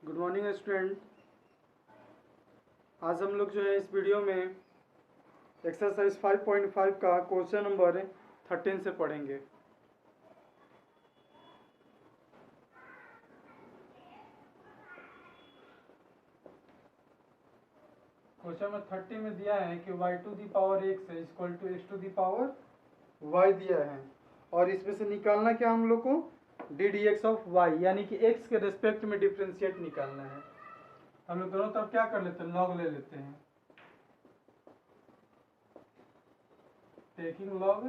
Good morning student. आज हम लोग जो है इस वीडियो में एक्सरसाइज 5.5 का क्वेश्चन नंबर 13 से पढ़ेंगे। क्वेश्चन नंबर 30 में दिया है कि y to the power x है equal to x to the power y दिया है और इसमें से निकालना क्या हम लोग को d d x of y, यानी कि x के रेस्पेक्ट में डिफ्रेंशिएट निकालना है। हम लोग दोनों तरफ क्या कर लेते हैं, लॉग ले लेते हैं। टेकिंग लॉग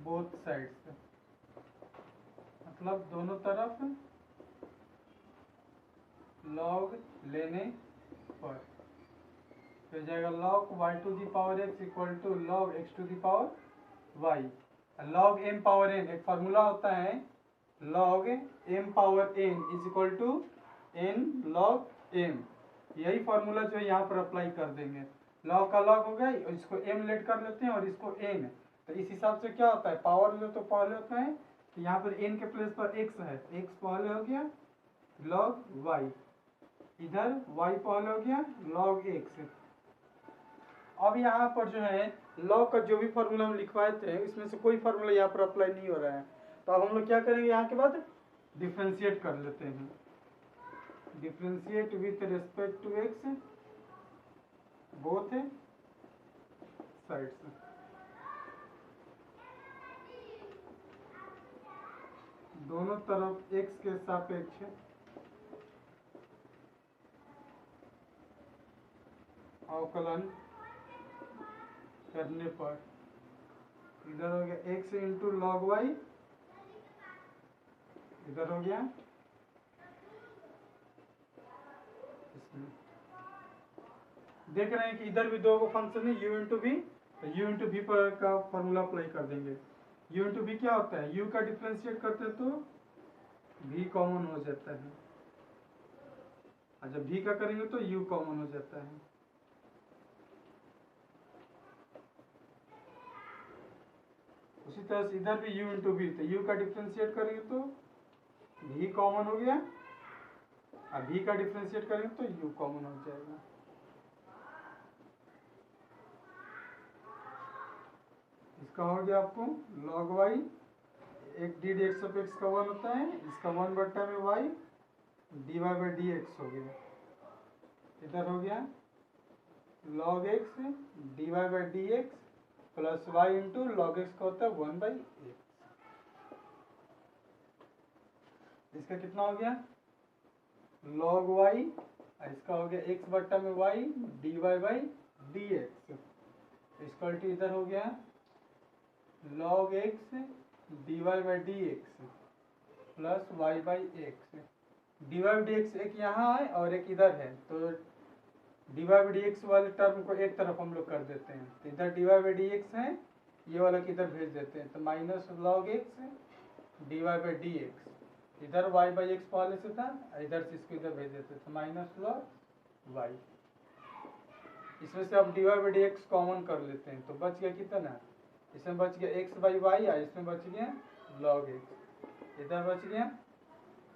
बोथ साइड्स, मतलब दोनों तरफ लॉग लेने पर तो जाएगा log y to the power x equal to log x to the power y। Log m power n एक फार्मूला होता है, log m power n is equal to n log m। यही फार्मूला जो है यहाँ पर अप्लाई कर देंगे। लॉग का लॉग हो गया, इसको m लेट कर लेते हैं और इसको n। तो इस हिसाब से क्या होता है, पावर लो तो पहले होता है, तो यहाँ पर n के प्लेस पर x है, x पहले हो गया लॉग y, इधर y पहले हो गया लॉग x। अब यहाँ पर जो है लॉग का जो भी फार्मूला हम लिखवाए थे इसमें से कोई फार्मूला यहाँ पर अप्लाई नहीं हो रहा है, तो अब हम लोग क्या करेंगे, यहाँ के बाद डिफ्रेंशिएट कर लेते हैं। Differentiate with respect to x both sides. दोनों तरफ x के सापेक्ष अवकलन करने पर इधर हो गया x इंटू लॉग वाई, इधर हो गया इसमें देख रहे हैं कि इधर भी दो फंक्शन है u इंटू वी, तो u इंटू वी पर का फॉर्मूला अप्लाई कर देंगे। u इंटू वी क्या होता है, u का डिफ्रेंशिएट करते हैं तो v कॉमन हो जाता है, और जब v का करेंगे तो u कॉमन हो जाता है। उसी तरह से इधर भी u इंटू वी, तो u का डिफ्रेंशिएट करेंगे तो v कॉमन हो गया, और v का डिफ्रेंशिएट करेंगे तो u कॉमन हो जाएगा। इसका हो गया आपको log y, एक d d x of x का 1 होता है, इसका 1 बट्टा में y d y by d x हो गया। इधर हो गया log x d y by d x plus y into log x का होता है 1 बाई एक्स। इसका कितना हो गया log y, इसका हो गया x बट्टा में y d y by d x. इसका उल्टी इधर हो गया log x d y by d x plus y by x. D y by d x एक यहाँ है और एक इधर है, तो d y by d x वाले टर्म को एक तरफ हम लोग कर देते हैं, तो इधर d y by d x है, ये वाला किधर भेज देते हैं, तो minus log x d y by d x, इधर वाई बाई एक्स पहले से था, इधर से इसको इधर भेज देते हैं, तो माइनस लॉग वाई। इसमें से अब d y by d x common कर लेते हैं, तो बच गया कितना, इसमें बच गया एक्स बाई वाई, इसमें बच गया लॉग एक्स, इधर बच गया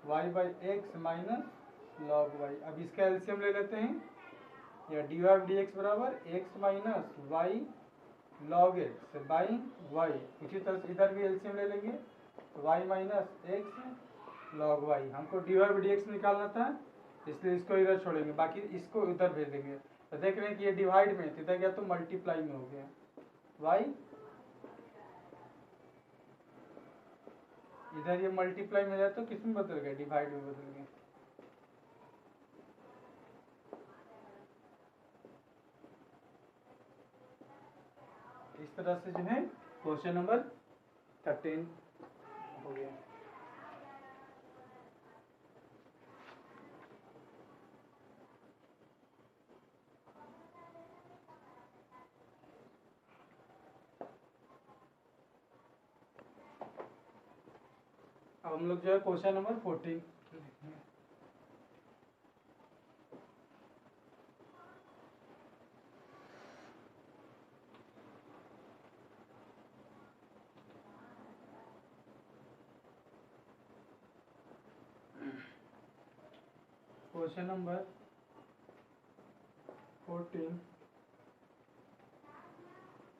y by x minus log y. अब इसका एलसीएम ले लेते हैं, या डी वाई डी एक्स बराबर x minus y log x by y. उसी तरह से इधर भी एलसीएम ले लेंगे, तो y minus x log y. हमको डी वाई डी एक्स निकालना था, इसलिए इसको इधर छोड़ेंगे, बाकी इसको इधर भेज देंगे। तो देख रहे हैं कि ये डिवाइड में इधर गया तो मल्टीप्लाई में हो गया, वाई इधर ये मल्टीप्लाई में जाए तो किस में बदल गया, डिवाइड में बदल गया। इस तरह से जो है क्वेश्चन नंबर 13 हो गया। अब हम लोग जो है क्वेश्चन नंबर 14 क्वेश्चन नंबर 14,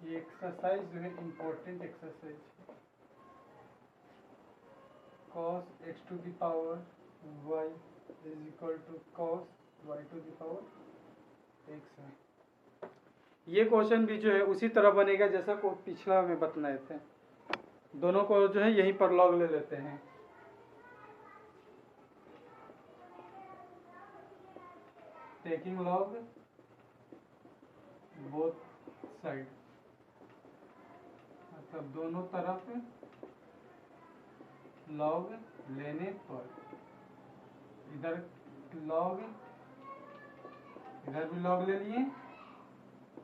ये एक्सरसाइज जो है important exercise, cos x to the power y is equal to cos y to the power x है। ये क्वेश्चन भी जो है उसी तरह बनेगा जैसा को पिछला में बतलाए थे। दोनों को जो है यहीं पर लॉग ले लेते हैं। टेकिंग लॉग बोथ साइड, मतलब दोनों तरफ लॉग लेने पर, इधर लॉग, इधर भी लॉग ले लिए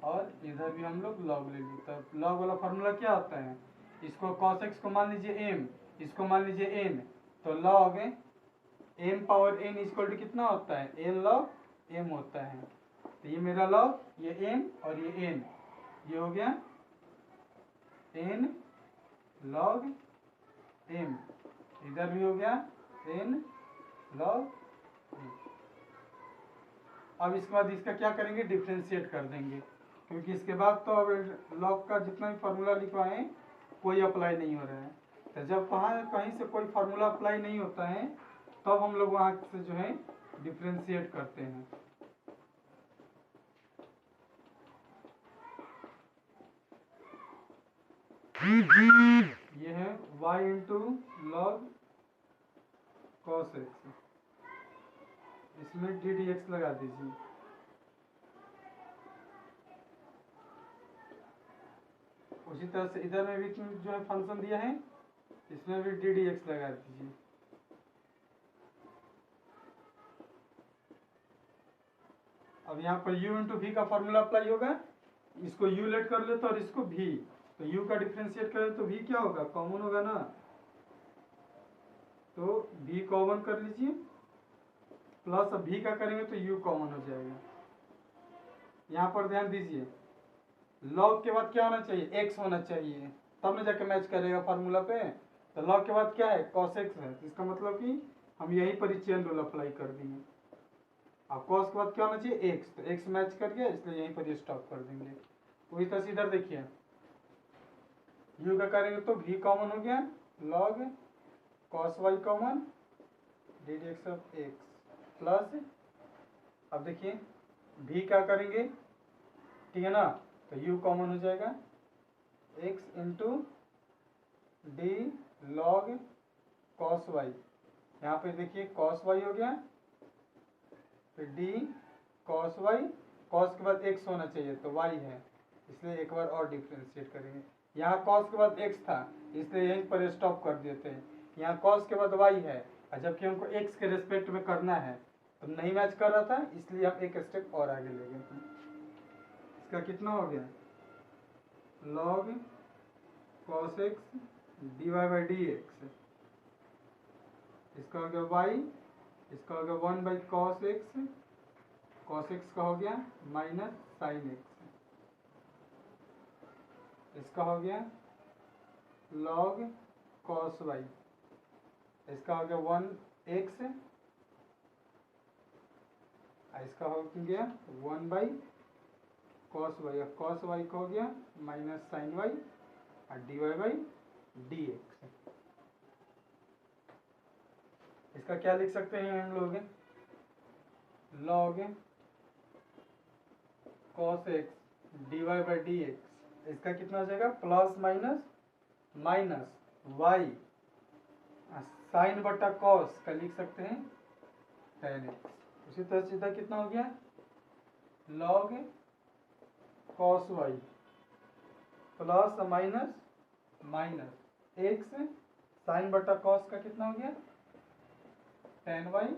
और इधर भी हम लोग लॉग ले लिए। तो लॉग वाला फॉर्मूला क्या होता है, इसको cos x को मान लीजिए m, इसको मान लीजिए n, तो log m power n equal to कितना होता है, n log m होता है। तो ये मेरा log, ये m और ये n, ये हो गया n log m, इधर भी हो गया n log m। अब इसके बाद इसका क्या करेंगे, डिफ्रेंशिएट कर देंगे, क्योंकि इसके बाद तो अब लॉग का जितना भी फार्मूला लिखवाएं कोई अप्लाई नहीं हो रहा है। तो जब कहीं से कोई फार्मूला अप्लाई नहीं होता है तब हम लोग वहां से जो है डिफ्रेंशिएट करते हैं। ये है y into log cos x, इसमें डी डी एक्स लगा दीजिए। उसी तरह से इधर में भी जो है फंक्शन दिया है, इसमें भी डी डी एक्स लगा दीजिए। अब यहाँ पर u इंटू वी का फॉर्मूला अप्लाई होगा, इसको u लेट कर लेते और इसको v, तो u का डिफ्रेंशिएट करें तो v क्या होगा, कॉमन होगा ना, तो v कॉमन कर लीजिए, प्लस अब v का करेंगे तो u कॉमन हो जाएगा। यहाँ पर ध्यान दीजिए, लॉग के बाद क्या होना चाहिए, x होना चाहिए, तब ना जाके मैच करेगा फार्मूला पे। तो लॉग के बाद क्या है, cos x है, इसका मतलब कि हम यहीं पर ही चेन रूल अप्लाई कर देंगे। अब cos के बाद क्या होना चाहिए, x, तो x मैच कर गया, इसलिए यहीं पर स्टॉप कर देंगे। वही तरह से इधर देखिए, u का करेंगे तो v कॉमन हो गया, log cos y common D d x of x plus, अब देखिए v क्या करेंगे, ठीक है ना, तो u कॉमन हो जाएगा, x into D log cos y, यहाँ पे देखिए cos y हो गया, फिर डी cos y, cos के बाद x होना चाहिए तो y है, इसलिए एक बार और डिफ्रेंशिएट करेंगे। यहाँ cos के बाद x था, इसलिए यहीं पर स्टॉप कर देते हैं। यहाँ cos के बाद y है, और जबकि हमको x के रिस्पेक्ट में करना है तो नहीं मैच कर रहा था, इसलिए हम एक स्टेप और आगे ले गए। इसका कितना हो गया, log cos x dy by d x, इसका हो गया y, इसका हो गया 1 बाई cos x का हो गया माइनस साइन x, इसका हो गया log cos y, इसका हो गया 1x, इसका हो गया 1 by cos y, cos y का हो गया माइनस साइन y और dy बाई डी एक्स। इसका क्या लिख सकते हैं हम लोग, log cos x dy by d x, इसका कितना हो जाएगा, plus minus minus y sine बटा कॉस का लिख सकते हैं tan x। उसी तरह सीधा कितना हो गया, log cos y plus minus minus x sine बटा कॉस का कितना हो गया, tan y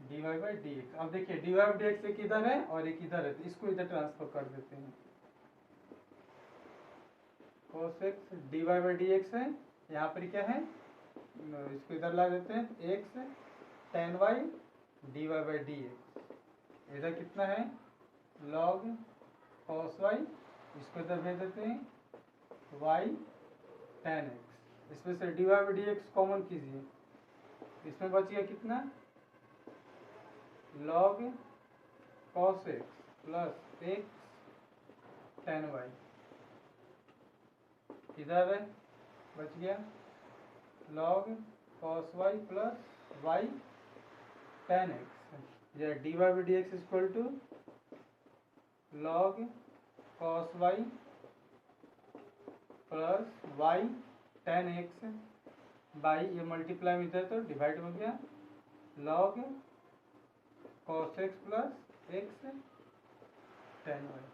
dy by d x. अब देखिए dy बाई डी एक्स एक इधर है और एक इधर है, तो इसको इधर ट्रांसफर कर देते हैं। cos x dy by d x है, यहाँ पर क्या है, इसको इधर ला देते हैं, x tan y dy by d x, इधर कितना है log cos y, इसको इधर भेज देते हैं y tan x, इसमें से dy by d x common कीजिए, इसमें बच गया कितना log cos x plus x tan y, इधर है बच गया log cos y plus y tan x, या d y by d x equal to log cos y plus y tan x by, ये मल्टीप्लाई में इधर तो डिवाइड हो गया log cos x plus x tan y.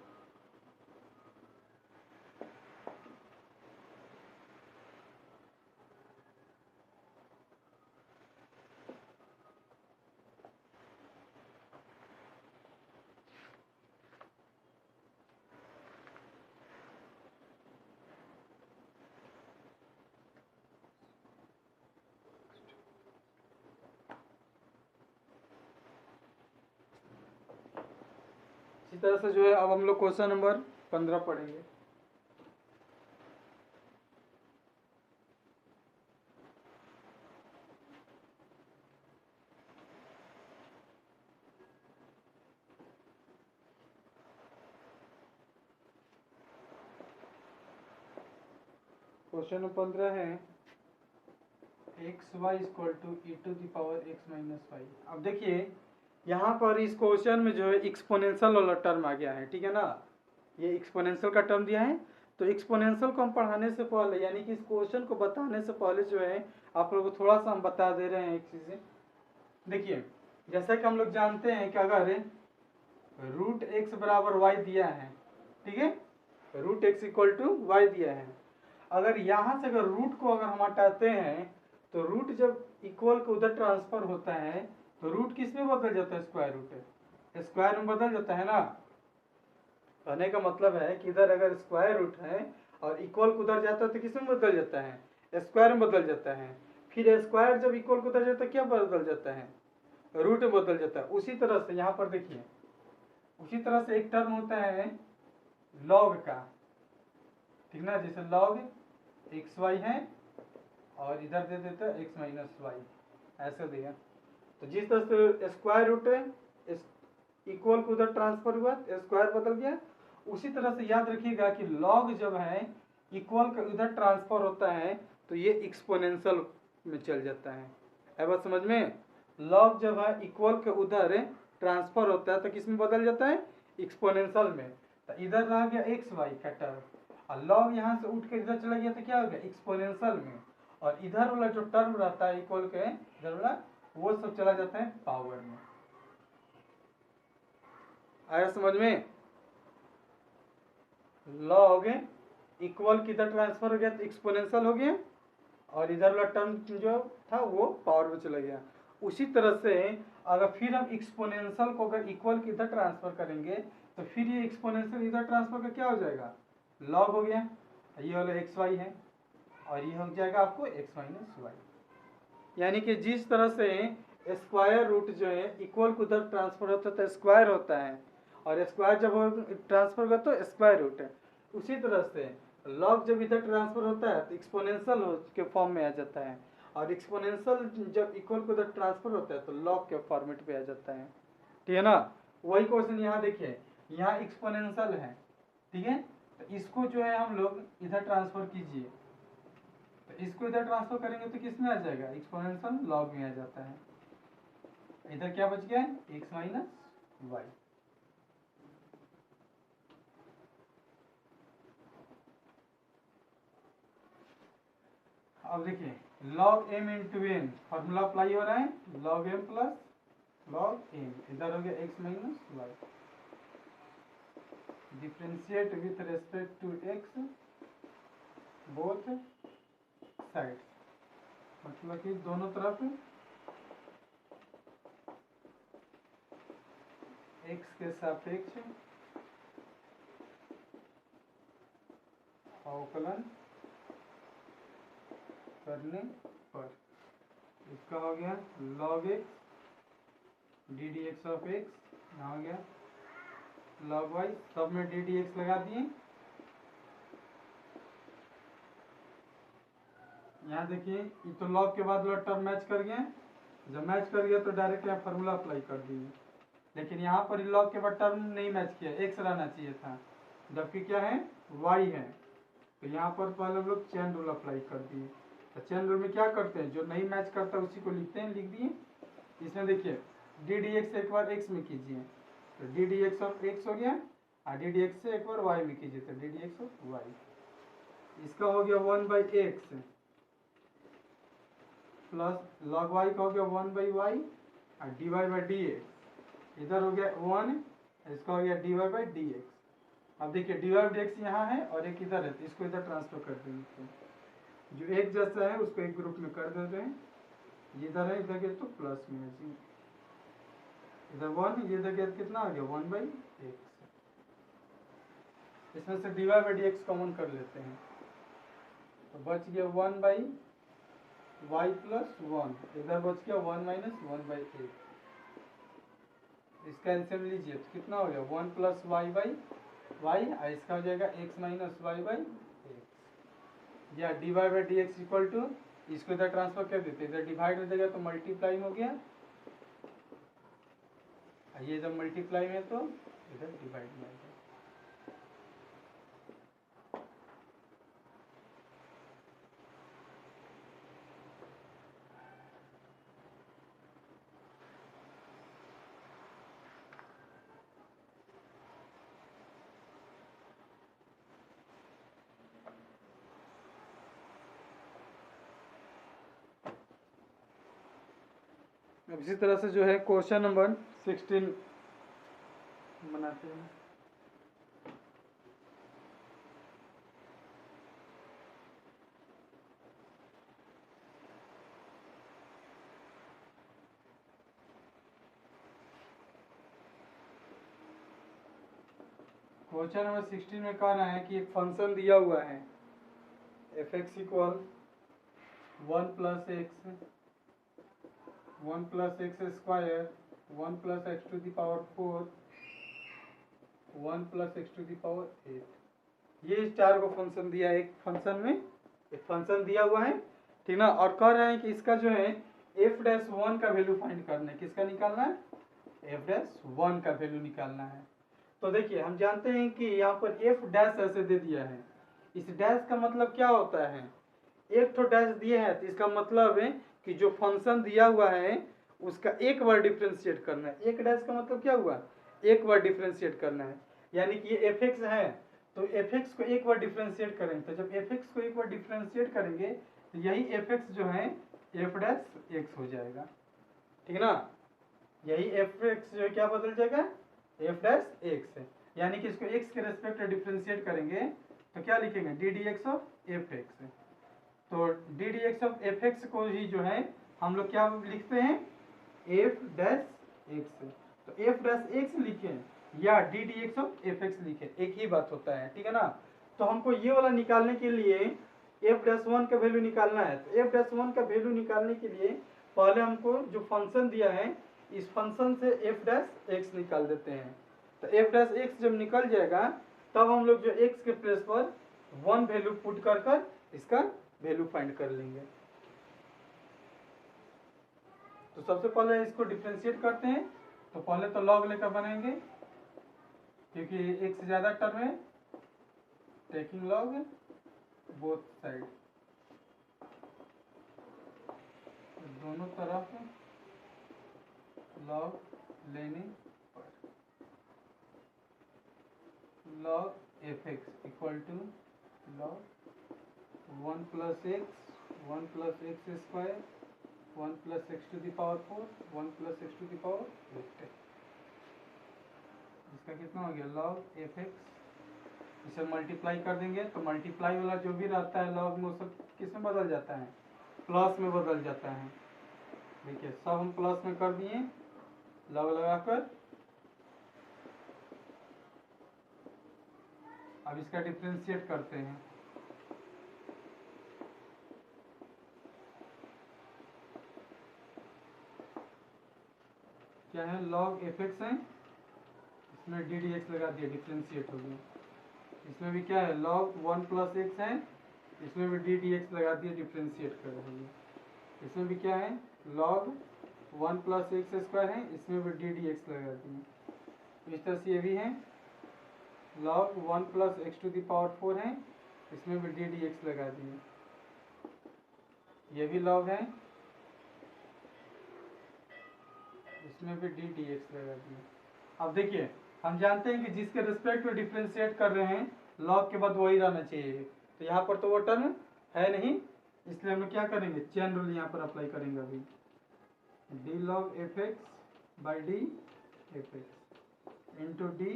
इसी तरह से जो है अब हम लोग क्वेश्चन नंबर 15 पढ़ेंगे। क्वेश्चन नंबर 15 है x y equal to e to the power x minus y. अब देखिए यहाँ पर इस क्वेश्चन में जो है एक्सपोनेंशियल वाला टर्म आ गया है, ठीक है ना, ये एक्सपोनेंशियल का टर्म दिया है। तो एक्सपोनेंशियल को हम पढ़ाने से पहले यानी कि इस क्वेश्चन को बताने से पहले जो है आप लोगों को थोड़ा सा हम बता दे रहे हैं एक चीज़। देखिए जैसा कि हम लोग जानते हैं कि अगर रूट एक्स बराबर वाई दिया है, ठीक है, root x equal to y दिया है, अगर यहाँ से अगर रूट को अगर हम हटाते हैं तो रूट जब इक्वल को उधर ट्रांसफर होता है तो रूट किस में बदल जाता है, स्क्वायर रूट स्क्वायर में बदल जाता है ना। कहने का मतलब है कि इधर अगर स्क्वायर रूट है और इक्वल को उधर जाता है तो किस में बदल जाता है, स्क्वायर में बदल जाता है। फिर स्क्वायर जब इक्वल को उधर जाता है क्या बदल जाता है, रूट में बदल जाता है। उसी तरह से यहाँ पर देखिए उसी तरह से एक टर्म होता है लॉग का, ठीक ना, जैसे लॉग एक्स वाई है और इधर दे देते हैं एक्स माइनस वाई, ऐसे दिया। तो जिस तरह से स्क्वायर रूट है इक्वल को उधर ट्रांसफर हुआ स्क्वायर बदल गया, उसी तरह से याद रखिएगा कि लॉग जब है इक्वल का उधर ट्रांसफर होता है तो ये एक्सपोनेंशियल में चल जाता है बात समझ में। लॉग जब है इक्वल के उधर ट्रांसफर होता है तो किस में बदल जाता है, एक्सपोनेंशियल में। तो इधर रह गया एक्स वाई का टर्म और लॉग यहाँ से उठ के इधर चला गया तो क्या हो गया, एक्सपोनेंशियल में। और इधर वाला जो टर्म रहता है इक्वल के इधर वाला वो सब चला जाता है पावर में। आया समझ में, लॉग इक्वल किधर ट्रांसफर हो गया तो एक्सपोनेंशियल हो गया और इधर वाला टर्म जो था वो पावर में चला गया। उसी तरह से अगर फिर हम एक्सपोनेंशियल को अगर इक्वल किधर ट्रांसफर करेंगे तो फिर ये एक्सपोनेंशियल इधर ट्रांसफर का क्या हो जाएगा, लॉग हो गया, ये वाला एक्स वाई है और ये हो जाएगा आपको एक्स माइनस वाई। यानी कि जिस तरह से स्क्वायर रूट जो है इक्वल को उधर ट्रांसफर होता है तो स्क्वायर होता है और स्क्वायर जब ट्रांसफर होगा तो स्क्वायर रूट है। उसी तरह से लॉग जब इधर ट्रांसफर होता है तो एक्सपोनेंशियल के फॉर्म में आ जाता है और एक्सपोनेंशियल जब इक्वल को उधर ट्रांसफर होता है तो लॉग के फॉर्मेट पे आ जाता है, ठीक है ना। वही क्वेश्चन यहाँ देखिए, यहाँ एक्सपोनेंशियल है, ठीक है, तो इसको जो है हम लोग इधर ट्रांसफर कीजिए, तो इसको इधर ट्रांसफर करेंगे तो किस में आ जाएगा, एक्सपोनेंशियल लॉग में आ जाता है। इधर क्या बच गया है, एक्स माइनस वाई। अब देखिए log m into n formula apply हो रहा है, log m प्लस log m, इधर हो गया x minus y, differentiate with respect to x both side, मतलब कि दोनों तरफ x के सापेक्ष अवकलन करने पर इसका हो गया log x D d x of x, यहाँ हो गया log y, सब में डी डी एक्स लगा दिए। यहाँ देखिए ये तो log के बाद वाला टर्म मैच कर गया, जब मैच कर गया तो डायरेक्ट यहाँ फार्मूला अप्लाई कर दिए, लेकिन यहाँ पर लॉग के बाद टर्म नहीं मैच किया, एक्स रहना चाहिए था, जबकि क्या है वाई है। तो यहाँ पर पहले हम लोग चेन रूल अप्लाई कर दिए। तो चेन रूल में क्या करते हैं, जो नहीं मैच करता उसी को लिखते हैं, लिख दिए। इसमें देखिए डी डी एक्स एक बार एक्स में कीजिए तो d d x of x हो गया, और डी डी एक्स से एक बार वाई में कीजिए तो d d x of y. इसका हो गया 1/x प्लस लॉग वाई का हो गया 1/y और d y by d x. इधर हो गया 1, इसका हो गया d y by d x. अब देखिए डी वाई डी एक्स यहाँ है और एक इधर है, तो इसको इधर ट्रांसफर कर देंगे। जो एक जैसा है उसको एक ग्रुप में कर देते हैं, इधर है इधर गया तो प्लस में है जी, इधर 1 इधर गया कितना आ गया 1/x। इसमें से d y by d x common कर लेते हैं तो बच गया 1/y प्लस 1, इधर बच गया 1 माइनस 1/8। इसका एलसीएम लीजिए तो कितना हो गया 1 प्लस वाई बाई वाई, और इसका हो जाएगा x minus y by x, या d y by d x equal to, इसको इधर ट्रांसफर कर देते, इधर डिवाइड हो जाएगा तो मल्टीप्लाई हो गया, ये जब मल्टीप्लाई है तो इधर डिवाइड में आएगा। अब इसी तरह से जो है क्वेश्चन नंबर 16 बनाते हैं। क्वेश्चन नंबर 16 में कह रहा है कि एक फंक्शन दिया हुआ है f x equal 1 plus x 1 plus x square 1 plus x to the power 4 1 plus x to the power 8। ये इस चार को फंक्शन दिया है, एक फंक्शन में एक फंक्शन दिया हुआ है, ठीक ना। और कह रहे हैं कि इसका जो है एफ डैश 1 का वैल्यू फाइंड करना है। किसका निकालना है, एफ डैश 1 का वैल्यू निकालना है। तो देखिए हम जानते हैं कि यहाँ पर एफ डैश ऐसे दे दिया है, इस डैश का मतलब क्या होता है, एक तो डैश दिए है तो इसका मतलब है कि जो फंक्शन दिया हुआ है उसका एक बार डिफ्रेंशिएट करना है। एक डैश का मतलब क्या हुआ, एक बार डिफ्रेंशिएट करना है, यानी कि ये एफ एक्स है तो एफ एक्स को एक बार डिफ्रेंशिएट करेंगे, तो जब एफ एक्स को एक बार डिफ्रेंशिएट करेंगे तो यही एफ एक्स जो है एफ डैश एक्स हो जाएगा, ठीक ना। यही एफ एक्स जो है क्या बदल जाएगा, एफ डैश एक्स है, यानी कि इसको एक्स के रेस्पेक्ट में डिफ्रेंशिएट करेंगे तो क्या लिखेंगे d d x of f x. तो d d x of f x को ही जो है हम लोग क्या लिखते हैं, एफ डैश एक्स। तो एफ डैश एक्स लिखें या d d x of f x लिखें, एक ही बात होता है, ठीक है ना। तो हमको ये वाला निकालने के लिए एफ डैश 1 का वैल्यू निकालना है। तो एफ डैश 1 का वैल्यू निकालने के लिए पहले हमको जो फंक्शन दिया है इस फंक्शन से एफ डैश एक्स निकाल देते हैं। तो एफ डैश एक्स जब निकल जाएगा तब हम लोग जो एक्स के प्लेस पर 1 वैल्यू पुट कर इसका वैल्यू फाइंड कर लेंगे। तो सबसे पहले इसको डिफरेंशिएट करते हैं, तो पहले तो लॉग लेकर बनाएंगे क्योंकि एक से ज्यादा टर्म है, टेकिंग लॉग बोथ साइड, दोनों तरफ लॉग लेने पर log f x equal to log 1 plus x 1 plus x square 1 plus x to the power 4 1 plus x to the power 8। इसका कितना हो गया लॉग एफ एक्स, इसे मल्टीप्लाई कर देंगे तो मल्टीप्लाई वाला जो भी रहता है लॉग में वो सब किस में बदल जाता है, प्लस में बदल जाता है। देखिए सब हम प्लस में कर दिए लॉग लगाकर। अब इसका डिफरेंशिएट करते हैं, क्या है लॉग एफ एक्स है, इसमें डी डी एक्स लगा दिया डिफरेंशिएट हो गया। इसमें भी क्या है लॉग 1 प्लस एक्स है, इसमें भी डी डी एक्स लगा दिया डिफरेंशिएट कर रही है। इसमें भी क्या है log one plus x square है, इसमें भी डी डी एक्स लगा दिए। इस तरह से ये भी है log one plus x to the power 4 है, इसमें भी डी डी एक्स लगा दिए। ये भी log है, इसमें भी डी डी एक्स लगा दिए। अब देखिए हम जानते हैं कि जिसके रिस्पेक्ट में डिफ्रेंशिएट कर रहे हैं log के बाद वही रहना चाहिए, तो यहाँ पर तो वो टर्म है नहीं, इसलिए हम लोग क्या करेंगे, चेन रूल यहाँ पर अप्लाई करेंगे अभी। D log f x by d f x into d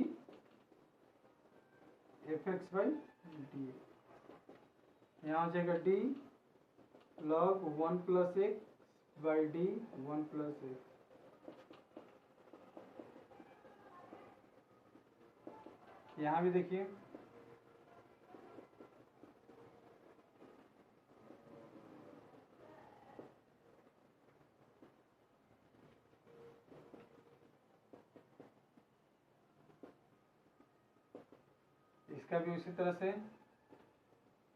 f x by d x, यहाँ हो जाएगा d log one plus x by d one plus x. यहाँ भी देखिए इसका भी उसी तरह से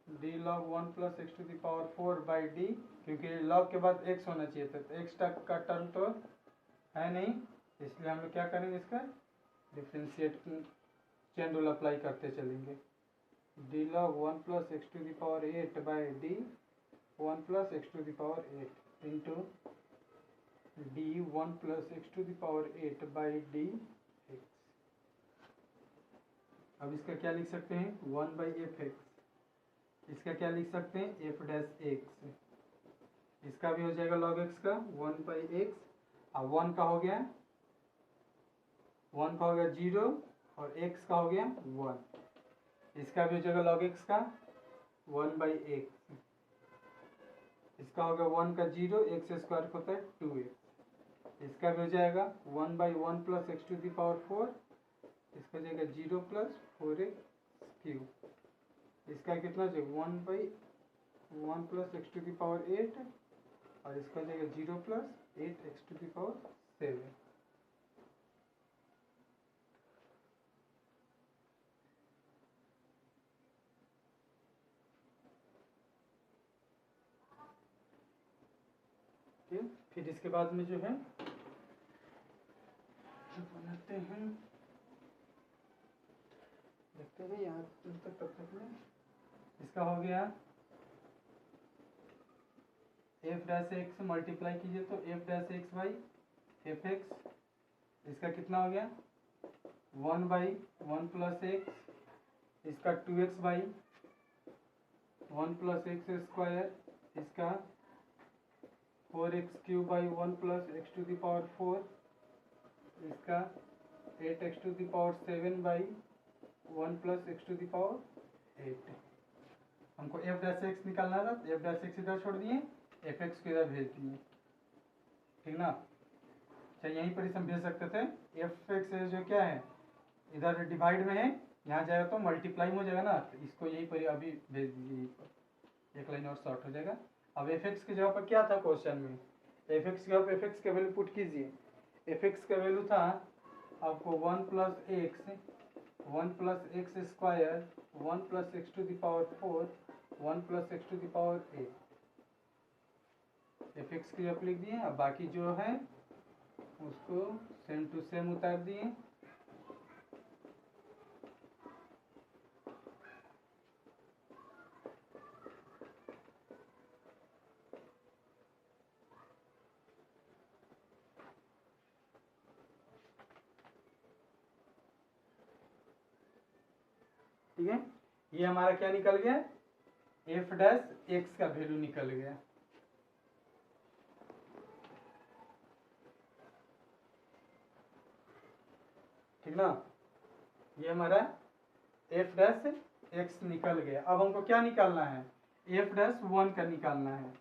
d log one plus x to the power 4 by d, क्योंकि लॉग के बाद एक्स होना चाहिए था, तो एक्स तक का टर्म तो है नहीं, इसलिए हम लोग क्या करेंगे, इसका डिफ्रेंशिएट चेन रूल अप्लाई करते चलेंगे। D log one plus x to the power 8 by d one plus x to the power 8 into d one plus x to the power 8 by d x. अब इसका क्या लिख सकते हैं, one by F x. इसका क्या लिख सकते हैं, एफ डैश एक्स। इसका भी हो जाएगा लॉग एक्स का वन बाई एक्स, और वन का हो गया 0 और एक्स का हो गया 1। इसका भी हो जाएगा लॉग एक्स का वन बाई एक्स। इसका हो गया 1 का 0, एक्स स्क्वायर होता है 2x। इसका भी हो जाएगा 1 by 1 plus x to the power 4, इसका हो जाएगा 0 प्लस 4x क्यूब। इसका कितना चाहिए, 1 by 1 plus x to the power 8, और इसका हो जाएगा 0 plus 8 x to the power 7। फिर इसके बाद में जो है बनाते हैं, देखते हैं यहाँ तब तक में इसका हो गया एफ डैश एक्स मल्टीप्लाई कीजिए तो f dash x by F x. इसका कितना हो गया 1 बाई 1 प्लस एक्स, इसका 2x by 1 plus x square, इसका 4x cube by 1 plus x to the power 4, इसका 8x to the power 7 by 1 plus x to the power 8। हमको F dash x निकालना था, एफ डैश एक्स इधर छोड़ दिए, F x को इधर भेज दिए, ठीक ना। चाहे यहीं पर हम भेज सकते थे, एफ एक्स जो क्या है इधर डिवाइड में है, यहाँ जाएगा तो मल्टीप्लाई में हो जाएगा ना, तो इसको यहीं पर अभी भेज दीजिए, यहीं पर एक लाइन और शॉर्ट हो जाएगा। अब एफ एक्स की जगह पर क्या था क्वेश्चन में, एफ एक्स की जगह पर एफ एक्स का वैल्यू पुट कीजिए। एफ एक्स का वैल्यू था आपको 1 plus x square 1 plus x to the power 4 1 plus x to the power 8। F x की जगह पर लिख दिए, अब बाकी जो है उसको सेम टू सेम उतार दिए। ठीक है, ये हमारा क्या निकल गया, एफ डैश एक्स का वैल्यू निकल गया। ठीक ना, ये हमारा एफ डैश एक्स निकल गया। अब हमको क्या निकालना है, एफ डैश 1 का निकालना है,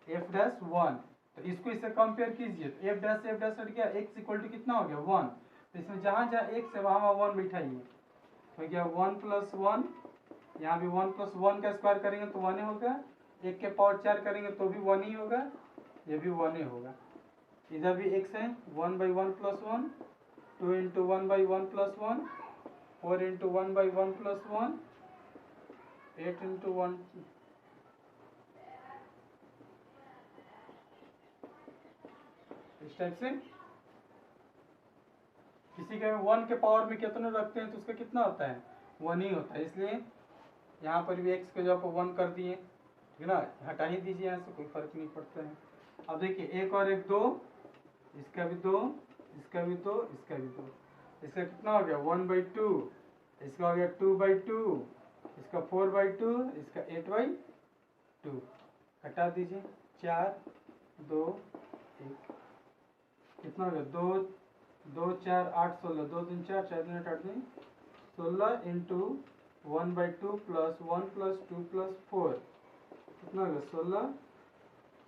एफ डैश 1। तो इसको इससे कंपेयर कीजिए, तो एफ डैश हट गया, एक्स इक्वल टू कितना हो गया 1, तो इसमें जहाँ जहाँ एक्स है वहाँ 1 बिठाइए, हो गया 1 प्लस 1, यहाँ भी 1 प्लस 1 का स्क्वायर करेंगे तो 1 ही होगा, 1 के पावर 4 करेंगे तो भी 1 ही होगा, ये भी 1 ही होगा। इधर भी x है 1 by 1 plus 1, 2 into 1 by 1 plus 1, 4 into 1 by 1 plus 1, 8 into 1, इस टाइप से। किसी के 1 के पावर में कितने रखते हैं तो उसका कितना होता है, 1 ही होता है, इसलिए यहाँ पर भी x के जगह पर 1 कर दिए, ठीक है ना, हटा ही दीजिए यहाँ से, कोई फर्क नहीं पड़ता है। अब देखिए एक और एक 2, इसका भी 2, इसका भी 2, इसका भी 2, इसका कितना हो गया 1/2, इसका हो गया 2/2, इसका 4/2, इसका 8/2, हटा दीजिए 4 2 1, कितना हो गया 2 2 4 8 16, 2 3 4 4 3 8 3 16 इंटू 1/2 प्लस 1 प्लस 2 प्लस 4, कितना हो गया 16,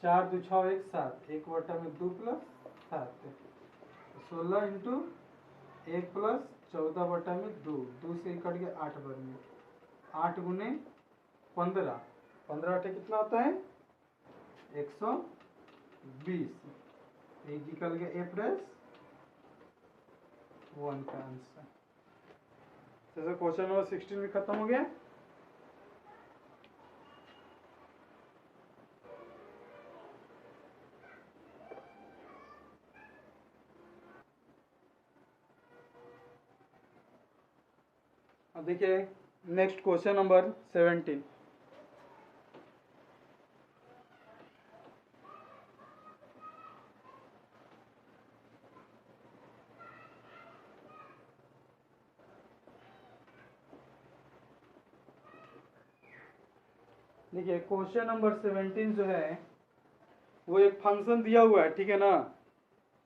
4 2 6 1 7, 1/2 प्लस 7, 16 इंटू 1 प्लस 14/2, 2 से कट गया 8 बार में, 8 गुने 15, 15 आठे कितना होता है 120, एक निकल गया A+1 का आंसर। जैसे क्वेश्चन नंबर 16 भी खत्म हो गया। अब देखिए नेक्स्ट क्वेश्चन नंबर 17। देखिए क्वेश्चन नंबर 17 जो है वो एक फंक्शन दिया हुआ है, ठीक है ना,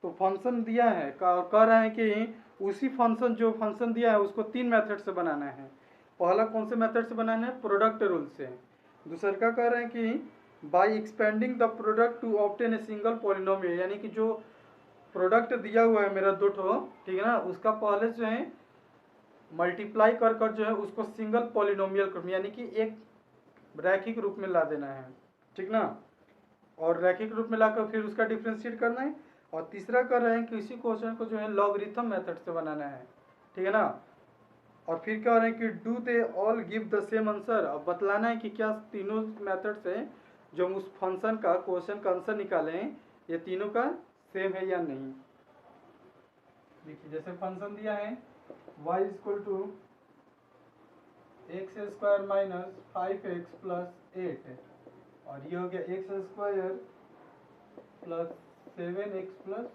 तो फंक्शन दिया है कह रहे हैं कि उसी फंक्शन जो फंक्शन दिया है उसको 3 मेथड से बनाना है। पहला कौन से मेथड से बनाना है, प्रोडक्ट रूल से। दूसरा का कह रहे हैं कि by expanding the product to obtain a single polynomial, यानी कि जो प्रोडक्ट दिया हुआ है मेरा 2 ठो, ठीक है ना, उसका पहले जो है मल्टीप्लाई कर कर जो है उसको सिंगल पॉलिनोमियल यानी कि एक रैखिक रूप में ला देना है, ठीक ना, और रैखिक रूप में लाकर फिर उसका डिफ्रेंशिएट करना है। और तीसरा कर रहे हैं कि इसी क्वेश्चन को जो है लॉगरिथम मेथड से बनाना है, ठीक है ना, और फिर कह रहे हैं कि do they all give the same answer. अब बतलाना है कि क्या तीनों मेथड से जो हम उस फंक्शन का क्वेश्चन का आंसर निकाले हैं ये तीनों का सेम है या नहीं। देखिए जैसे फंक्शन दिया है y = x² minus 5x plus 8, और ये हो गया x² plus 7x plus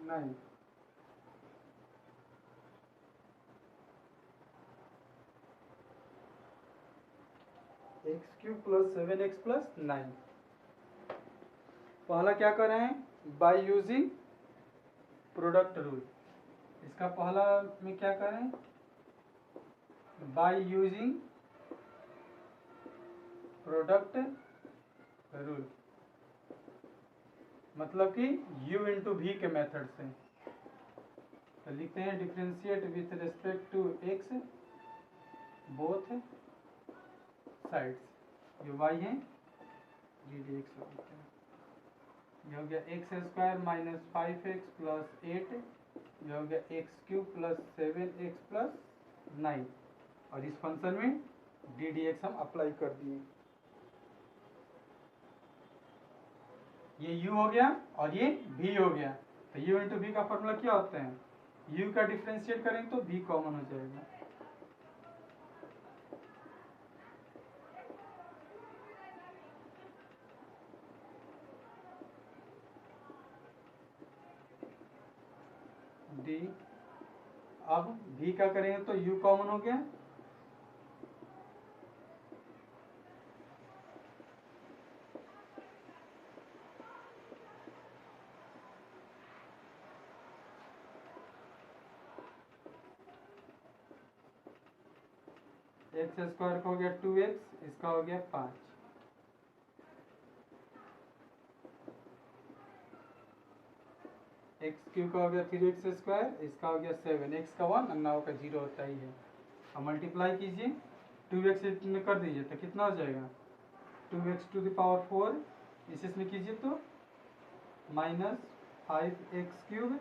9, x³ plus 7x plus 9। पहला क्या कर रहे हैं, बाय यूजिंग प्रोडक्ट रूल। इसका पहला में क्या करें, बाय यूजिंग प्रोडक्ट रूल, मतलब कि u इंटू v के मेथड से। तो लिखते हैं differentiate with respect to x both sides, जो y है ddx होता है। ये हो गया x² माइनस 5x प्लस 8, ये हो गया x³ प्लस 7x प्लस 9, और इस फंक्शन में ddx हम अप्लाई कर दिए। ये u हो गया और ये v हो गया, तो u इंटू v का फॉर्मूला क्या होता है, u का डिफ्रेंशिएट करेंगे तो v कॉमन हो जाएगा। d, अब v का करेंगे तो u कॉमन हो गया, x² का हो गया 2x, इसका हो गया 5, x³ का हो गया 3x², इसका हो गया 7, x का 1 और 9 का 0 होता ही है। अब मल्टीप्लाई कीजिए 2x में कर दीजिए तो कितना हो जाएगा 2x⁴, इसे इसमें कीजिए तो माइनस 5x³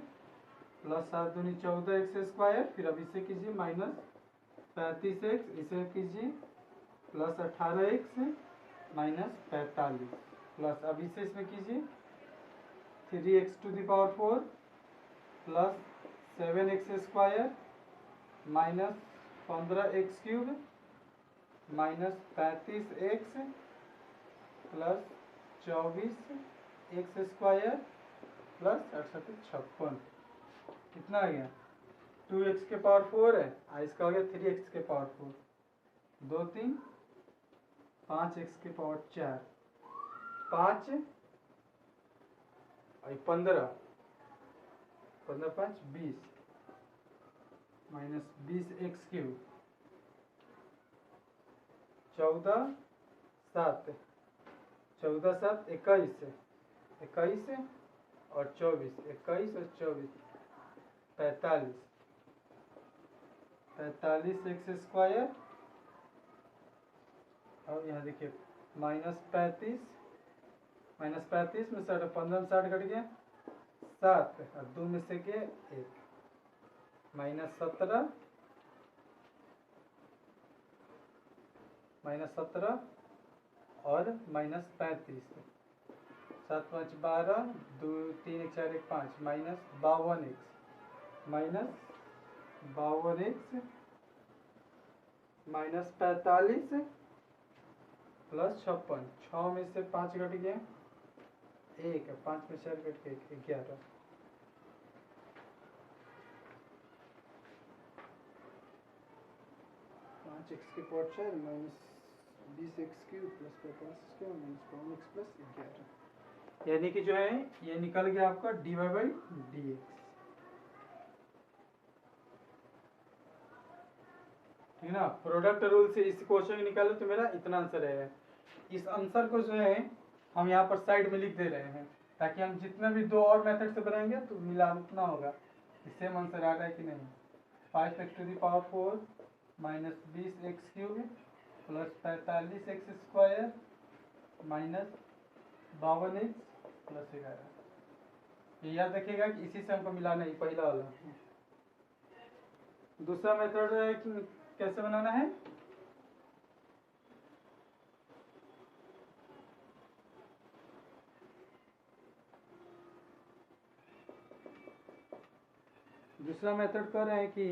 प्लस 7 दूनी 14x², फिर अब इसे कीजिए माइनस 35x, इसे कीजिए प्लस 18x माइनस 45, प्लस अब इसे इसमें कीजिए 3x⁴ plus 7x² minus 15x³ minus 35x plus 24x² plus 56। कितना आ गया? 2x⁴ है, इसका हो गया 3x⁴ 2 3 5x⁴ 5 और 15 15 5 20 माइनस 20x³ 14 7 14 7 21 21 और 24 21 और 24 45x²। अब यहाँ देखिए माइनस 35 में से 15 में 60 कट गया 7 और 2 में से के 1 माइनस 17 और minus 35 7 5 12 2 3 1 4 1 5 minus 52x minus 45 plus 56 6 में से 5 घट गया 1 5 में 4 घट के 11 5x⁴ minus 20x³ plus 45 minus 5x plus 11 यानी कि जो है ये निकल गया आपका dy/dx। ठीक ना? प्रोडक्ट रूल से इस क्वेश्चन निकालो तो मेरा इतना आंसर है। इस आंसर को जो है हम यहाँ पर साइड में लिख दे रहे हैं ताकि हम जितना भी दो और मेथड से बनाएंगे तो मिलाना होगा सेम आंसर आ रहा है कि नहीं। 5x⁴ minus 20x³ plus 45x² minus 52x plus 11। ये याद रखिएगा कि इसी से हमको मिलाना है पहला वाला। दूसरा मेथड कैसे बनाना है? दूसरा मेथड कर रहे हैं कि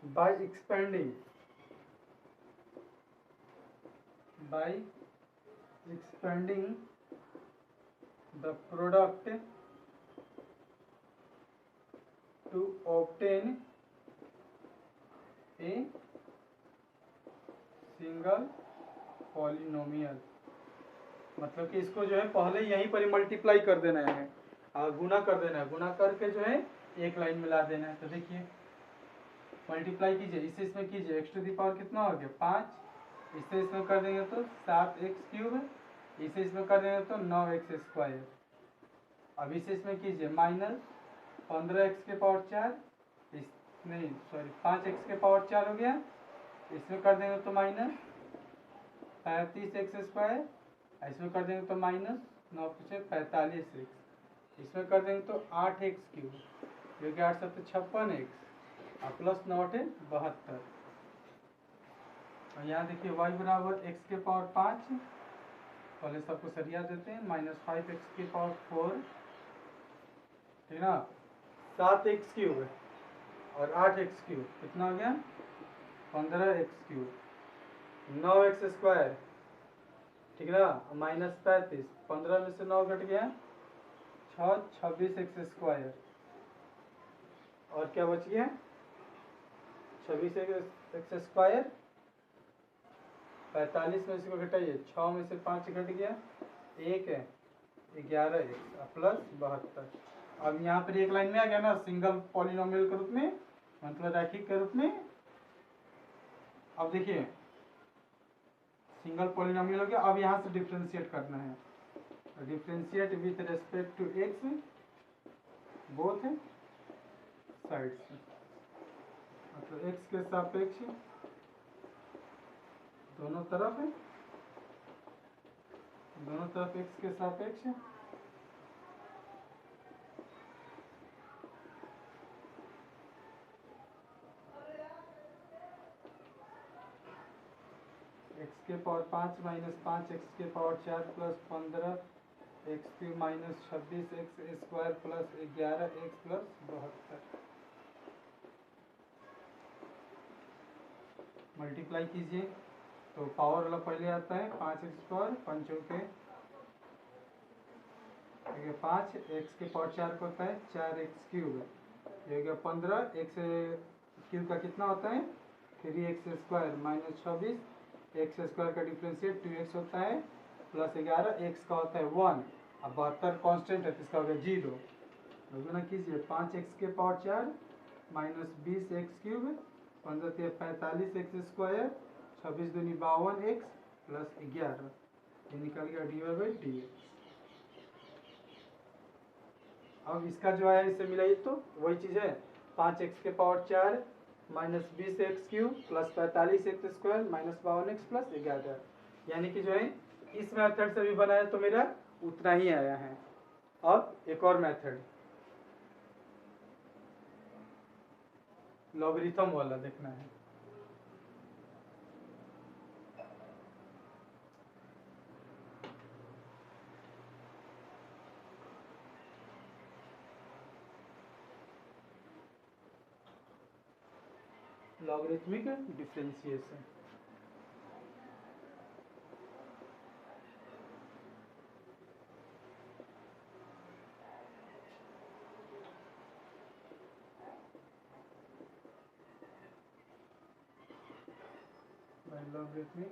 by expanding the product to obtain a single polynomial. मतलब कि इसको जो है पहले यहीं पर मल्टीप्लाई कर देना है और गुना कर देना है, गुना करके जो है एक लाइन में ला देना है। तो देखिए मल्टीप्लाई कीजिए, इसे इसमें कीजिए x⁴ कितना हो गया 5, इसे इसमें कर देंगे तो 7x³, इसे इसमें कर देंगे तो 9x²। अब इसे इसमें कीजिए माइनस 15x⁴ नहीं सॉरी 5x⁴ हो गया, इसमें कर देंगे तो माइनस 35x², इसमें कर देंगे तो माइनस 9 से 45x, इसमें कर देंगे तो 8x³ जो कि 8 7 56x और प्लस 9 है 72। और यहाँ देखिए y बराबर x⁴ 5 पहले सबको सरिया देते हैं माइनस 5x⁴ ठीक ना 7x³ और 8x³ कितना हो गया 15x³ 9x² ठीक ना माइनस 35 15 में से 9 घट गया 6 26x² और क्या बच गया 26x²। 45 में इसको घटाइए 6 में से 5 घट गया 1 है 11x प्लस 72। अब यहाँ पर एक लाइन में आ गया ना सिंगल पॉलिनोमियल के रूप में, मतलब रैखिक के रूप में। अब देखिए सिंगल पॉलिनोमियल हो गया। अब यहाँ से डिफरेंशिएट करना है, differentiate with respect to x both sides, मतलब एक्स के सापेक्ष दोनों तरफ एक्स के सापेक्ष x⁴ 5 minus 5 x⁴ 4 plus 15 x cube minus 26 x square plus 11 x plus 72। Multiply कीजिए तो पावर वाला पहले आता है 5x², पंचों के 5, एक्स के पावर 4 को होता है 4x³ ये हो गया 15। एक्स क्यूब का कितना होता है 3x² माइनस 26 x² का डिफ्रेंशिएट 2x होता है प्लस 11 एक्स का होता है 1। अब 72 कांस्टेंट है तो इसका होगा 0। गुना कीजिए 5x के पावर 4 माइनस 20x³ 15 × 45x², 26 दूनी 52x प्लस 11 ये निकल गया dy/dx। अब इसका जो है इससे मिलाइए तो वही चीज़ है 5x के power 4 minus 20x³ plus 45x² minus 52x plus 11, यानी कि जो है इस मेथड से भी बनाया तो मेरा उतना ही आया है। अब एक और मेथड लॉगरिथम वाला देखना है। Logarithmic differentiation. Logarithmic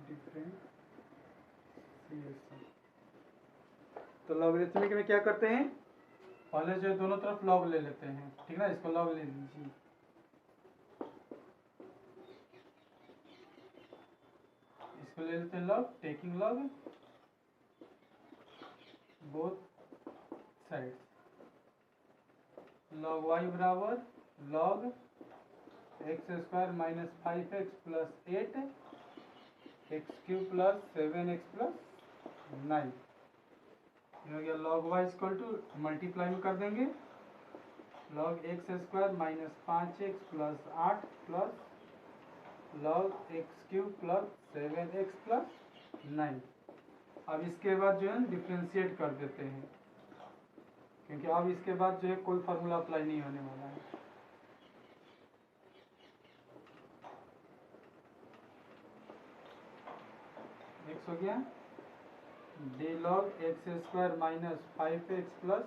differentiation. तो लॉगरिथमिक में क्या करते हैं, पहले जो दोनों तरफ लॉग ले लेते हैं, ठीक ना, इसको लॉग ले लीजिए। इसको ले लेते हैं log, taking log both side. Log y बराबर log x² minus 5x plus 8 x³ plus 7x plus 9 हो गया। Log y equal to multiply में कर देंगे log x² minus 5x plus 8 plus log x³ plus 7x plus 9। अब इसके बाद जो है डिफ्रेंशिएट कर देते हैं, क्योंकि अब इसके बाद जो है कोई फार्मूला अप्लाई नहीं होने वाला है। x हो गया D log x² minus 5x plus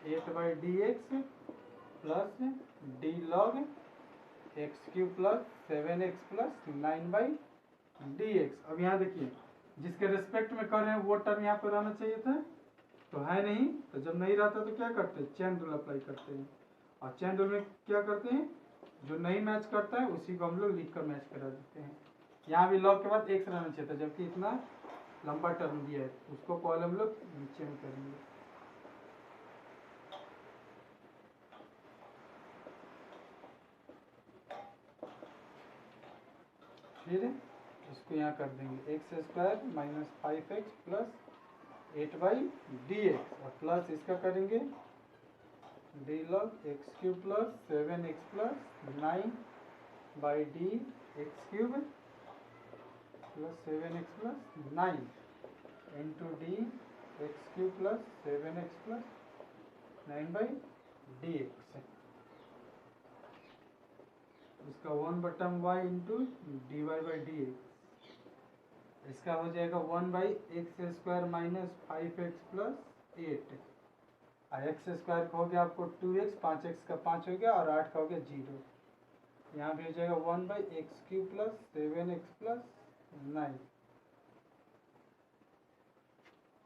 8/dx plus D log x³ plus 7x plus 9/dx। अब यहाँ देखिए जिसके रिस्पेक्ट में कर रहे हैं वो टर्म यहाँ पर रहना चाहिए था, तो है नहीं, तो जब नहीं रहता तो क्या करते हैं, चेन रूल अप्लाई करते हैं। और चेन रूल में क्या करते हैं, जो नहीं मैच करता है उसी को हम लोग लिख कर मैच करा देते हैं। यहाँ भी लॉग के बाद x रहना चाहिए था, जबकि इतना लंबा टर्म दिया है, उसको पहले हम लोग नीचे में करेंगे। फिर इसको यहाँ कर देंगे x² minus 5x plus 8/dx और प्लस इसका करेंगे D log x³ plus 7x plus 9/dx³ plus 7x plus 9 into dx³ plus 7x plus 9/dx। इसका 1/y इंटू dy/dx। इसका हो जाएगा 1/x² माइनस 5x प्लस 8 और x² का हो गया आपको 2x, 5x का 5 हो गया और 8 का हो गया 0। यहाँ भी हो जाएगा 1/x³ प्लस 7x प्लस 9।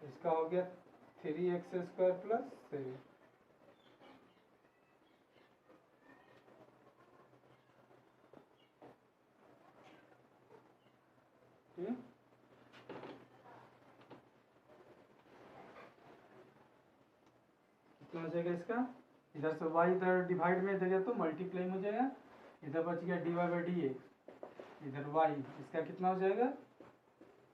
इसका हो गया 3x² प्लस 7। कितना हो जाएगा इसका, इधर से y इधर डिवाइड में देगा तो मल्टीप्लाई में हो जाएगा, इधर बच गया dy/dx, इधर y, इसका कितना हो जाएगा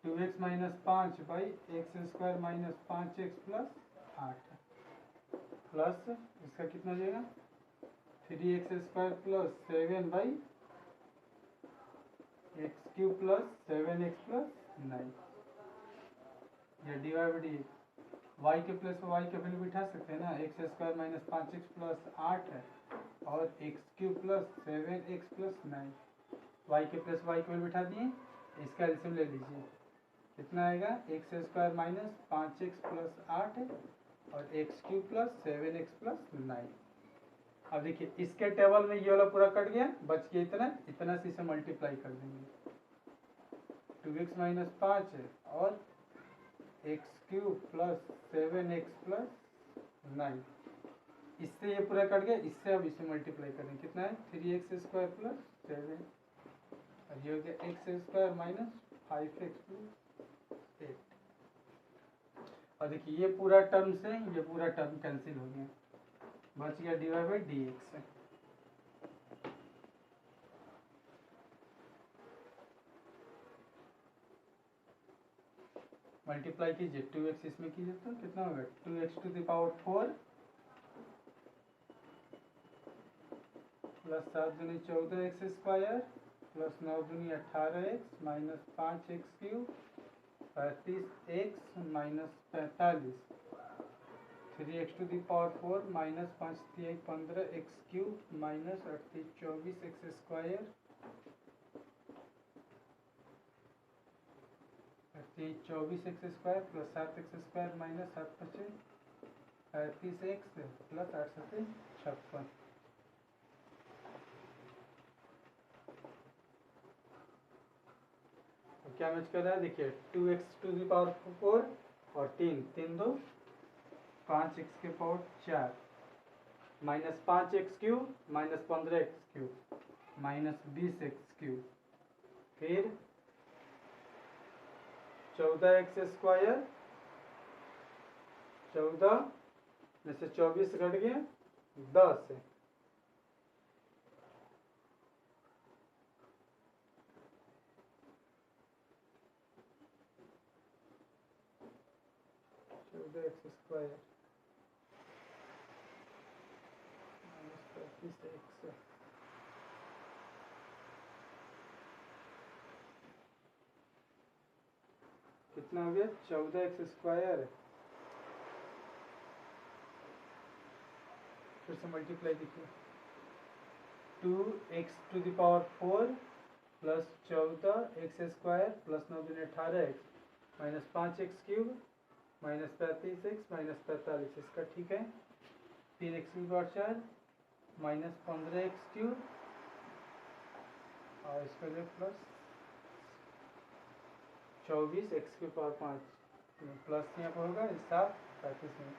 2x minus 5/x² minus 5x plus 8 plus इसका कितना हो जाएगा 3x² plus 7/x³ plus 7x plus 9। या d y by d y के प्लस में वाई के वैल्यू बिठा सकते हैं ना, x square minus 5x plus 8 है और x cube plus 7x plus 9, y के प्लस वाई के वैल्यू बिठा दिए, इसका एलसीएम ले लीजिए, कितना आएगा x square minus 5x plus 8 है और x cube plus 7x plus 9। अब देखिए इसके टेबल में ये वाला पूरा कट गया, बच गया इतना, इतना से इसे मल्टीप्लाई कर देंगे, 2x माइनस 5 है और x cube plus 7x plus 9, इससे ये पूरा कट गया, इससे अब इसे मल्टीप्लाई करें, कितना है 3x स्क्वायर प्लस 7 और ये हो गया x square minus 5x plus 8। और देखिए ये पूरा टर्म से ये पूरा टर्म कैंसिल हो गया, बच गया d y by d x. Multiply कीजिए 2x इसमें कीजिए तो कितना होगा 2x to the power 4 plus 7 दूनी 14x स्क्वायर प्लस 9 दूनी 18x minus 5x cube 35x minus 45, 3x to the power 4 minus 5 3 15x cube minus 38 24x square 24x square plus 7x square minus 7 25 35x plus 8 7 56। तो क्या match कर रहा है, देखिए 2x to the power 4 और 3 2 5x के power 4 minus 5x cube minus 15x cube minus 20x cube, फिर 14x square 14 में से 24 घट गया 10 है, x स्क्वायर माइनस 35x कितना हो गया 14x स्क्वायर, फिर से मल्टीप्लाई कीजिए 2x to the power 4 plus 14x square plus 9 दूनी 18x minus 5x cube minus 35x minus 45, इसका ठीक है, फिर x की पावर 4 माइनस 15x क्यूब और इसका जो प्लस 24x की पावर 5 प्लस यहाँ पर होगा 7 35 में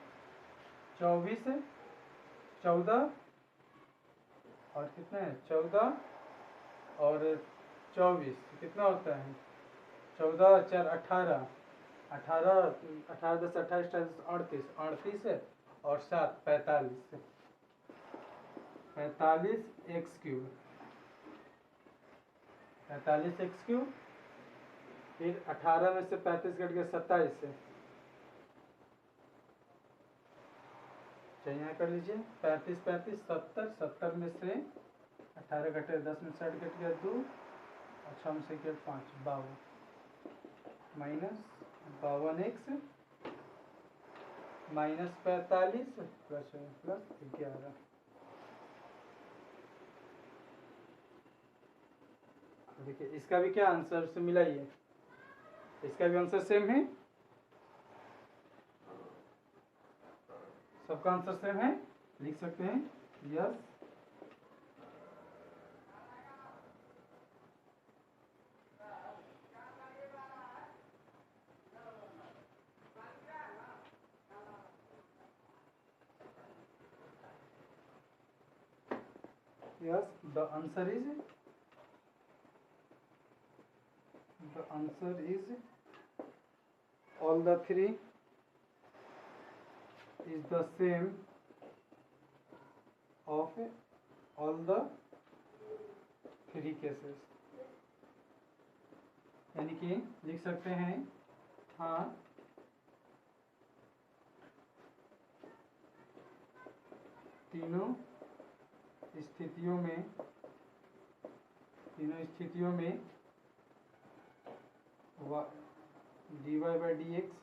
24 है 14 और कितना है 14 और 24 कितना होता है 14 4 18 18 18 10 28 38 38 है और 7 45 45x क्यूब 45x क्यूब, फिर 18 में से 35 घट गया 27 से, यहाँ कर लीजिए 35 35 70 70 में से 18 घटे 10 में 60 घट गया 2 और 6 में से गया 5 52 माइनस 52x माइनस 45 प्लस 11। देखिए इसका भी क्या आंसर से मिला ही है, इसका भी आंसर सेम है, सबका आंसर सेम है, लिख सकते हैं yes. Yes, the answer is all the three is the same of all the three cases, यानी कि लिख सकते हैं हाँ तीनों स्थितियों में dy बाई डी एक्स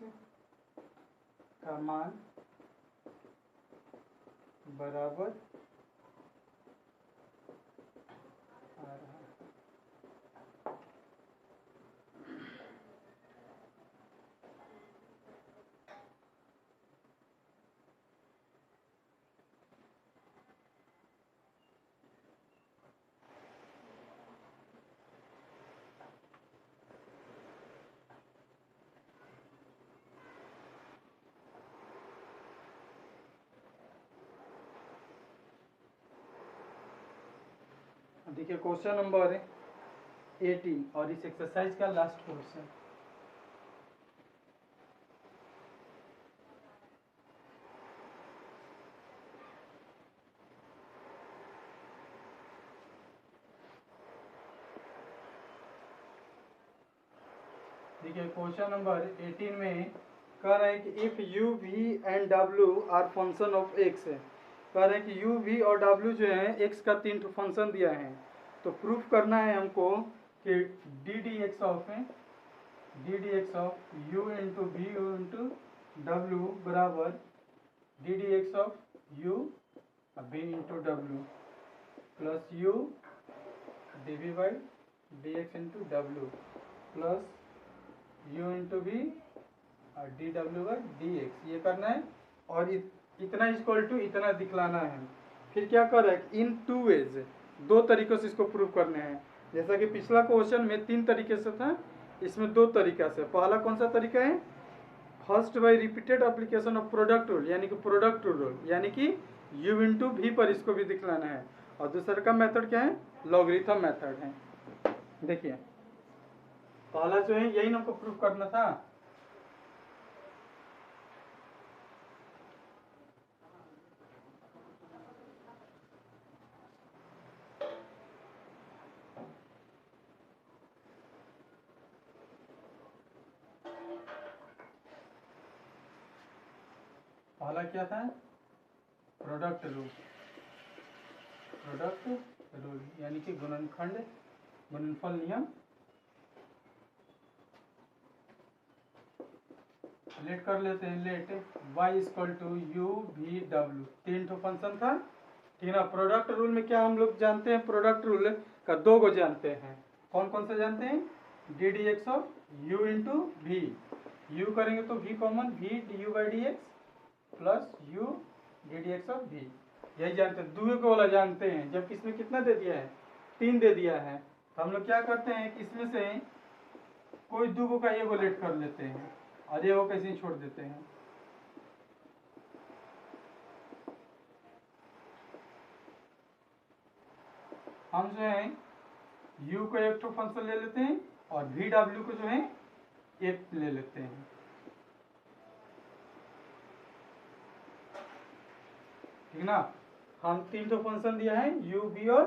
का मान बराबर आ रहा है। देखिए क्वेश्चन नंबर 18 और इस एक्सरसाइज का लास्ट क्वेश्चन। देखिए क्वेश्चन नंबर 18 में कह रहे हैं कि if u v and w are function of x है। कह रहे हैं कि u v और w जो है x का 3 फंक्शन दिया है, तो प्रूफ करना है हमको कि d d x of u into v into डब्ल्यू बराबर d d x of u v into डब्ल्यू plus u d v by d x into डब्ल्यू प्लस u इंटू वी और डी डब्ल्यू बाई डी एक्स, ये करना है। और इतना इक्वल टू इतना दिखलाना है। फिर क्या कर रहा है, इन 2 वेज, 2 तरीकों से इसको प्रूव करने हैं। जैसा कि पिछला क्वेश्चन में 3 तरीके से था, इसमें 2 तरीका से। पहला कौन सा तरीका है, first by repeated application of product rule, यानी कि प्रोडक्ट रूल, यानी कि u इंटू वी पर इसको भी दिखलाना है। और दूसरा का मेथड क्या है, लॉगरिथम मेथड है। देखिए पहला जो है यही हमको प्रूफ करना था। पहला क्या था, प्रोडक्ट रूल यानी कि गुणनफल नियम। लेट कर लेते हैं, let y equal to u v w, 3 ठो फंक्शन था, ठीक है ना। प्रोडक्ट रूल में क्या हम लोग जानते हैं, प्रोडक्ट रूल का 2 को जानते हैं। कौन कौन से जानते हैं, d d x of u into v, u करेंगे तो v common, v d u by d x plus u d d x of v, यही जानते हैं। दुए को वाला जानते हैं, जबकि इसमें कितना दे दिया है, 3 दे दिया है। तो हम लोग क्या करते हैं कि इसमें से कोई 2 का ये को लेट कर लेते हैं और ये वो कैसे ही छोड़ देते हैं। हम जो है u को एक तो फंक्शन ले लेते हैं और वी डब्ल्यू को जो है एक ले लेते हैं, ठीक ना। हम 3 तो फंक्शन दिया है, u v और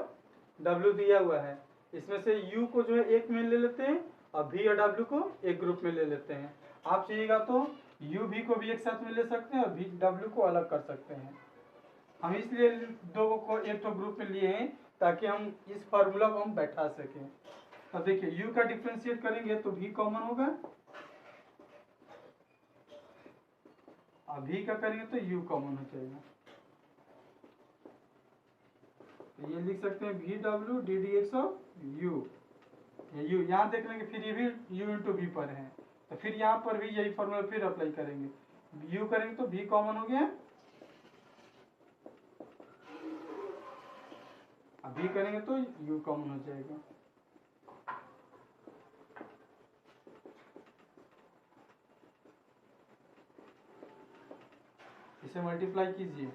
w दिया हुआ है। इसमें से u को जो है एक में ले लेते हैं और v और w को एक ग्रुप में ले लेते हैं। आप चाहिएगा तो u v को भी एक साथ में ले सकते हैं और v w को अलग कर सकते हैं। हम इसलिए 2 को एक तो ग्रुप में लिए हैं ताकि हम इस फार्मूला को हम बैठा सकें। अब देखिए u का डिफ्रेंशिएट करेंगे तो v कॉमन होगा और v का करेंगे तो u कॉमन हो जाएगा। तो ये लिख सकते हैं V W D d x of you, you यहाँ देख लेंगे, फिर ये भी u इंटू वी पर है, तो फिर यहाँ पर भी यही फॉर्मूला फिर अप्लाई करेंगे। u करेंगे तो v कॉमन हो गया, अब v करेंगे तो u कॉमन हो जाएगा। इसे मल्टीप्लाई कीजिए,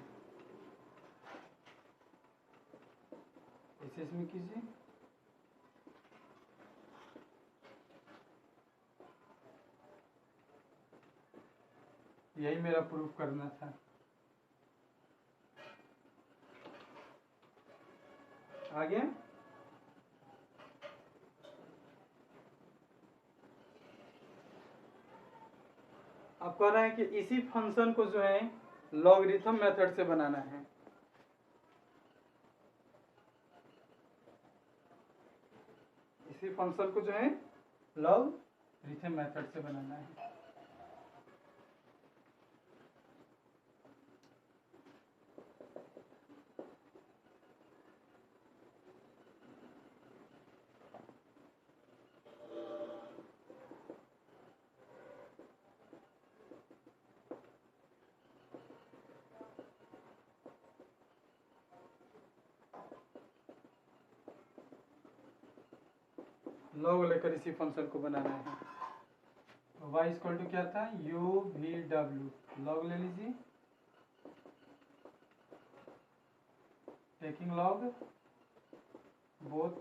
इसे इसमें कीजिए, यही मेरा प्रूफ करना था। आगे अब कह रहे हैं कि इसी फंक्शन को जो है लॉगरिथम मेथड से बनाना है। इसी फंक्शन को जो है लॉगरिथम मेथड से बनाना है। लॉग लेकर इसी फंक्शन को बनाना है। तो y इक्वल टू क्या था, यू वी डब्ल्यू, लॉग ले लीजिए, टेकिंग लॉग बोथ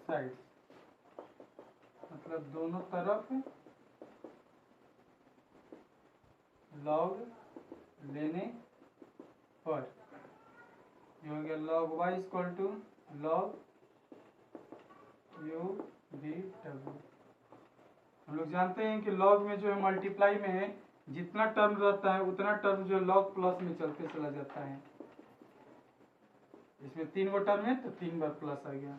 साइड्स, मतलब दोनों तरफ लॉग लेने पर। ये हो गया log y equal to log u v डब्ल्यू। हम लोग जानते हैं कि लॉग में जो है मल्टीप्लाई में है, जितना टर्म रहता है उतना टर्म जो लॉग प्लस में चलते चला जाता है। इसमें 3 गो टर्म है तो 3 बार प्लस आ गया।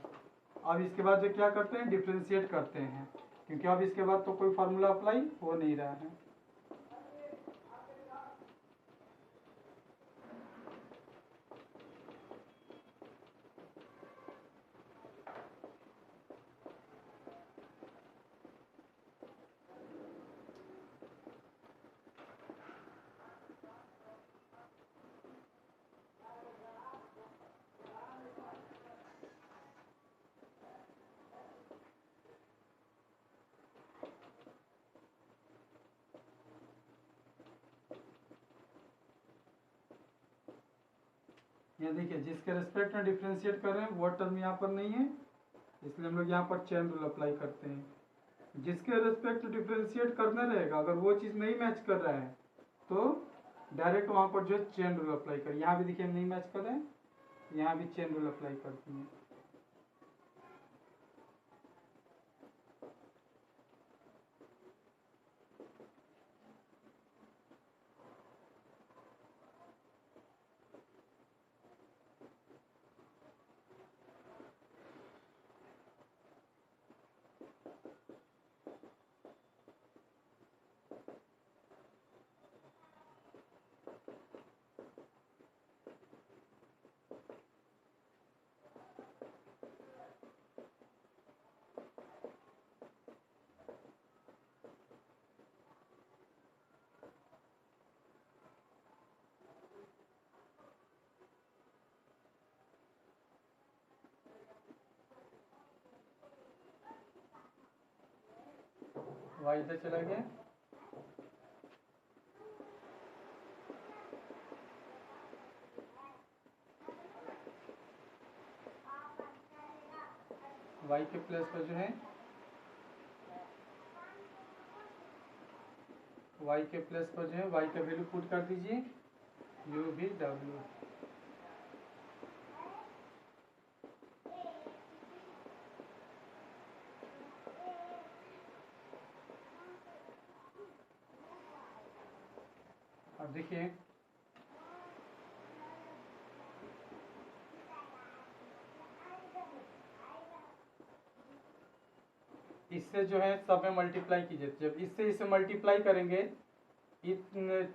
अब इसके बाद जो क्या करते हैं, डिफ्रेंशिएट करते हैं, क्योंकि अब इसके बाद तो कोई फार्मूला अप्लाई हो नहीं रहा है। यहाँ देखिए, जिसके रेस्पेक्ट में डिफ्रेंशिएट कर रहे हैं वो टर्म यहाँ पर नहीं है, इसलिए हम लोग यहाँ पर चेन रूल अप्लाई करते हैं। जिसके रेस्पेक्ट डिफ्रेंशिएट करना रहेगा, अगर वो चीज़ नहीं मैच कर रहा है तो डायरेक्ट वहाँ पर जो है चेन रूल अप्लाई करें। यहाँ भी देखिए नहीं मैच कर रहे हैं, यहाँ भी चेन रूल अप्लाई करते हैं। y इधर चला गया, y के प्लेस पर जो है y के प्लेस पर जो है y का वैल्यू पुट कर दीजिए यू वी डब्ल्यू। अब देखिए इससे जो है सब में मल्टीप्लाई कीजिए। जब इससे इसे मल्टीप्लाई करेंगे, इस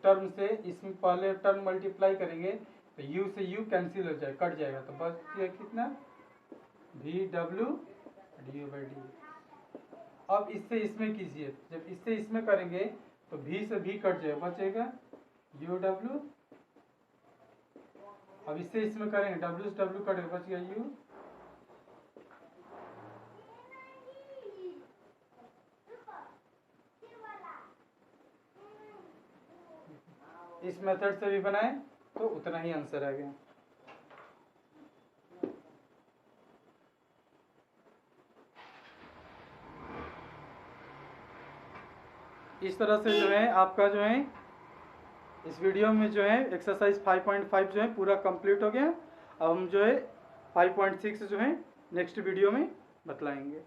टर्म से इसमें पहले टर्म मल्टीप्लाई करेंगे तो u से u कैंसिल हो जाए, कट जाएगा, तो बस कितना V W D by D. अब इससे इसमें कीजिए, जब इससे इसमें करेंगे तो v से v कट जाएगा, बचेगा यू डब्ल्यू। अब इससे इसमें करेंगे w से w कटेगा, बच गया u। इस मेथड से भी बनाए तो उतना ही आंसर आ गया। इस तरह से जो है आपका जो है इस वीडियो में जो है एक्सरसाइज 5.5 जो है पूरा कंप्लीट हो गया। अब हम जो है 5.6 जो है नेक्स्ट वीडियो में बतलाएंगे।